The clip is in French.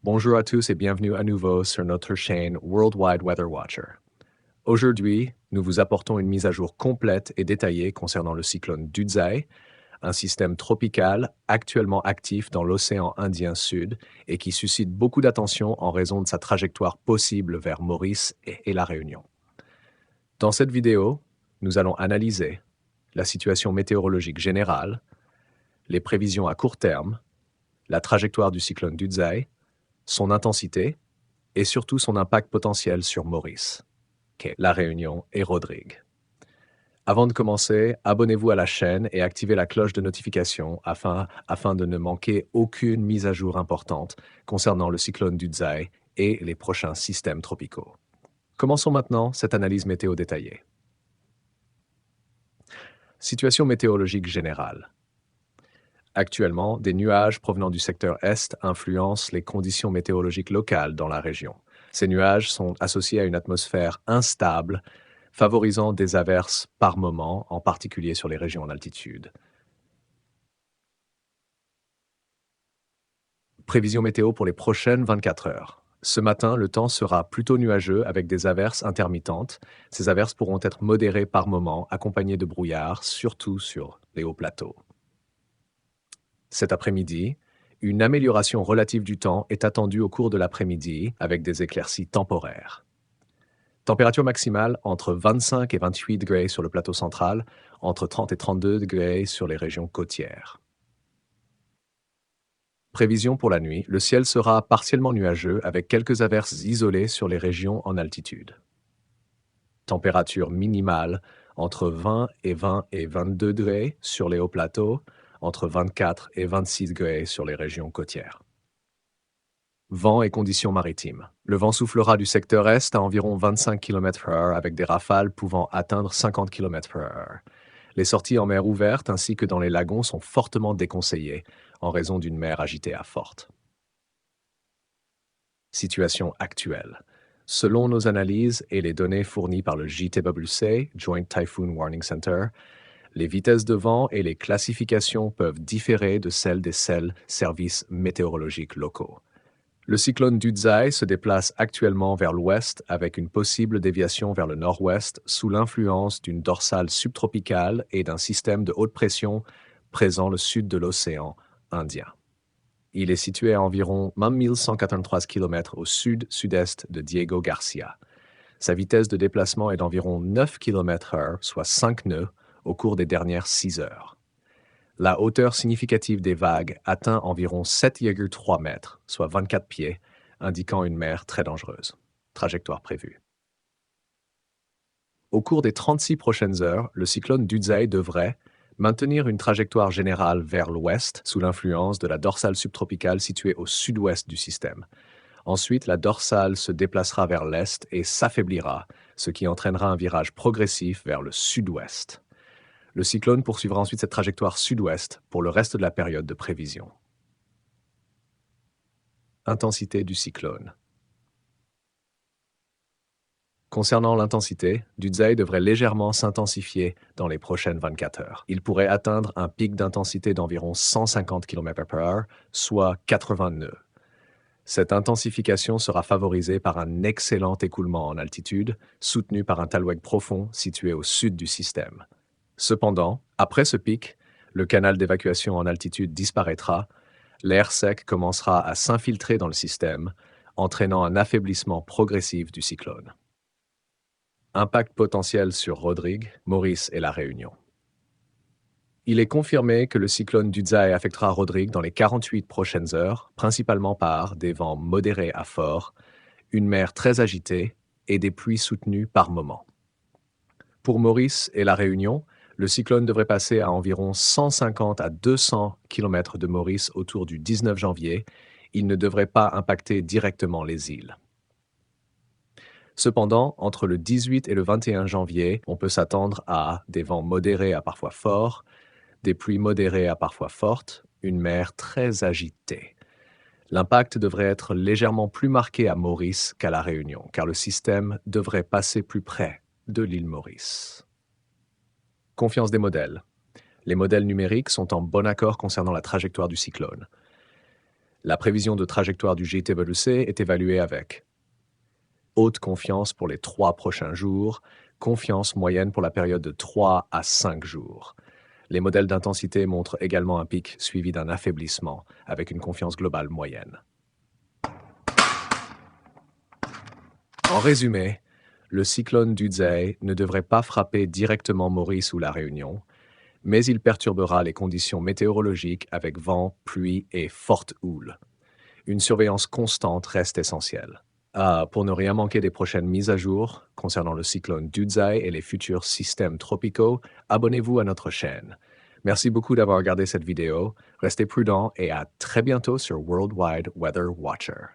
Bonjour à tous et bienvenue à nouveau sur notre chaîne Worldwide Weather Watcher. Aujourd'hui, nous vous apportons une mise à jour complète et détaillée concernant le cyclone Dudzai, un système tropical actuellement actif dans l'océan Indien Sud et qui suscite beaucoup d'attention en raison de sa trajectoire possible vers Maurice et la Réunion. Dans cette vidéo, nous allons analyser la situation météorologique générale, les prévisions à court terme, la trajectoire du cyclone Dudzai, son intensité et surtout son impact potentiel sur Maurice, la Réunion et Rodrigue. Avant de commencer, abonnez-vous à la chaîne et activez la cloche de notification afin de ne manquer aucune mise à jour importante concernant le cyclone Dudzai et les prochains systèmes tropicaux. Commençons maintenant cette analyse météo détaillée. Situation météorologique générale. Actuellement, des nuages provenant du secteur Est influencent les conditions météorologiques locales dans la région. Ces nuages sont associés à une atmosphère instable, favorisant des averses par moment, en particulier sur les régions en altitude. Prévision météo pour les prochaines 24 heures. Ce matin, le temps sera plutôt nuageux avec des averses intermittentes. Ces averses pourront être modérées par moment, accompagnées de brouillard, surtout sur les hauts plateaux. Cet après-midi, une amélioration relative du temps est attendue au cours de l'après-midi avec des éclaircies temporaires. Température maximale entre 25 et 28 degrés sur le plateau central, entre 30 et 32 degrés sur les régions côtières. Prévision pour la nuit, le ciel sera partiellement nuageux avec quelques averses isolées sur les régions en altitude. Température minimale entre 20 et 22 degrés sur les hauts plateaux, entre 24 et 26 degrés sur les régions côtières. Vent et conditions maritimes. Le vent soufflera du secteur est à environ 25 km/h avec des rafales pouvant atteindre 50 km/h. Les sorties en mer ouverte ainsi que dans les lagons sont fortement déconseillées en raison d'une mer agitée à forte. Situation actuelle. Selon nos analyses et les données fournies par le JTWC, Joint Typhoon Warning Center, les vitesses de vent et les classifications peuvent différer de celles des services météorologiques locaux. Le cyclone Dudzai se déplace actuellement vers l'ouest avec une possible déviation vers le nord-ouest sous l'influence d'une dorsale subtropicale et d'un système de haute pression présent au sud de l'océan Indien. Il est situé à environ 1183 km au sud-sud-est de Diego Garcia. Sa vitesse de déplacement est d'environ 9 km/h, soit 5 nœuds, au cours des dernières 6 heures. La hauteur significative des vagues atteint environ 7,3 mètres, soit 24 pieds, indiquant une mer très dangereuse. Trajectoire prévue. Au cours des 36 prochaines heures, le cyclone Dudzai devrait maintenir une trajectoire générale vers l'ouest sous l'influence de la dorsale subtropicale située au sud-ouest du système. Ensuite, la dorsale se déplacera vers l'est et s'affaiblira, ce qui entraînera un virage progressif vers le sud-ouest. Le cyclone poursuivra ensuite cette trajectoire sud-ouest pour le reste de la période de prévision. Intensité du cyclone. Concernant l'intensité, Dudzai devrait légèrement s'intensifier dans les prochaines 24 heures. Il pourrait atteindre un pic d'intensité d'environ 150 km/h, soit 80 nœuds. Cette intensification sera favorisée par un excellent écoulement en altitude, soutenu par un talweg profond situé au sud du système. Cependant, après ce pic, le canal d'évacuation en altitude disparaîtra, l'air sec commencera à s'infiltrer dans le système, entraînant un affaiblissement progressif du cyclone. Impact potentiel sur Rodrigue, Maurice et la Réunion. Il est confirmé que le cyclone Dudzai affectera Rodrigue dans les 48 prochaines heures, principalement par des vents modérés à forts, une mer très agitée et des pluies soutenues par moments. Pour Maurice et la Réunion, le cyclone devrait passer à environ 150 à 200 km de Maurice autour du 19 janvier. Il ne devrait pas impacter directement les îles. Cependant, entre le 18 et le 21 janvier, on peut s'attendre à des vents modérés à parfois forts, des pluies modérées à parfois fortes, une mer très agitée. L'impact devrait être légèrement plus marqué à Maurice qu'à la Réunion, car le système devrait passer plus près de l'île Maurice. Confiance des modèles. Les modèles numériques sont en bon accord concernant la trajectoire du cyclone. La prévision de trajectoire du JWC est évaluée avec haute confiance pour les 3 prochains jours, confiance moyenne pour la période de 3 à 5 jours. Les modèles d'intensité montrent également un pic suivi d'un affaiblissement, avec une confiance globale moyenne. En résumé, le cyclone Dudzey ne devrait pas frapper directement Maurice ou La Réunion, mais il perturbera les conditions météorologiques avec vent, pluie et forte houle. Une surveillance constante reste essentielle. Pour ne rien manquer des prochaines mises à jour concernant le cyclone Dudzey et les futurs systèmes tropicaux, abonnez-vous à notre chaîne. Merci beaucoup d'avoir regardé cette vidéo, restez prudents et à très bientôt sur Worldwide Weather Watcher.